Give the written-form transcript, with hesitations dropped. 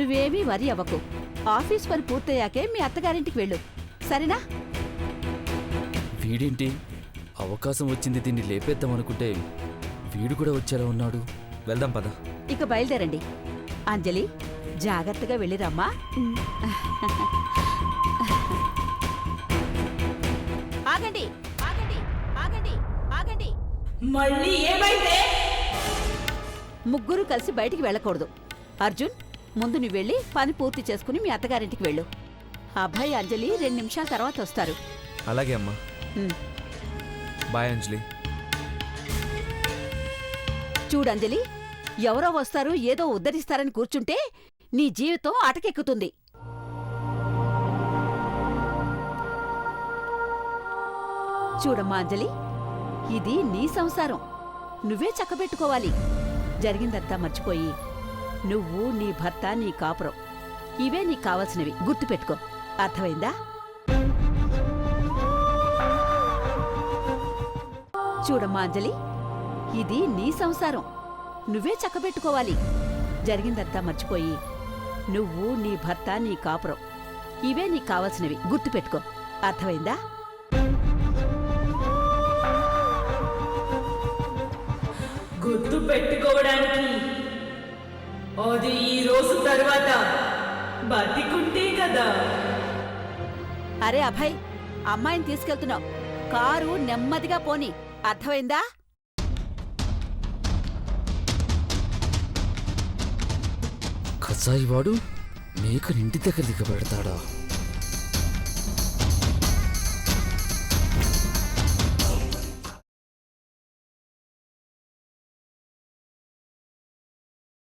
నువ్వేమీ వరి అవ్వకు. ఆఫీస్ పని పూర్తయ్యాకే మీ అత్తగారింటికి వెళ్ళు, సరేనా? వీడేంటి అవకాశం వచ్చింది దీన్ని లేపేద్దామనుకుంటే వీడు కూడా వచ్చేలా ఉన్నాడు. వెళ్దాం పద. ఇక బయలుదేరండి. అంజలి, జాగ్రత్తగా వెళ్ళిరమ్మా. ఆగండి, ఆగండి, ఆగండి, ఆగండి. మళ్ళీ ఏమైతే? ముగ్గురు కలిసి బయటికి వెళ్ళకూడదు. అర్జున్, ముందు నువ్వు వెళ్ళి పని పూర్తి చేసుకుని మీ అత్తగారింటికి వెళ్ళు. అభయ్, అంజలి 2 నిమిషాల తర్వాత వస్తారు. అలాగే అమ్మా. బాయ్ అంజలి. చూడంజలి, ఎవరో వస్తారు ఏదో ఉద్ధరిస్తారని కూర్చుంటే నీ జీవితం అటకెక్కుతుంది. చూడమ్మా అంజలి, ఇది నీ సంసారం, నువ్వే చక్కబెట్టుకోవాలి. జరిగిందంతా మర్చిపోయి నువ్వు, నీ భర్త, నీ కాపురం, ఇవే నీకు కావాల్సినవి. గుర్తుపెట్టుకో, అర్థమైందా? చూడమ్మా అంజలి, ఇది నీ సంసారం, నువ్వే చక్కబెట్టుకోవాలి. జరిగిందంతా మర్చిపోయి నువ్వు, నీ భర్త, నీ కాపురం, ఇవే నీకు కావాల్సినవి. గుర్తుపెట్టుకో, అర్థమైందా? గుర్తు పెట్టుకోవడానికి అది ఈ రోజు తర్వాత బతికుంటే కదా. అరే అభయ్, అమ్మాయిని తీసుకెళ్తున్నావు, కారు నెమ్మదిగా పోని, అర్థమైందా? కసాయివాడు మేకనింటి దగ్గర దిగబెడతాడా?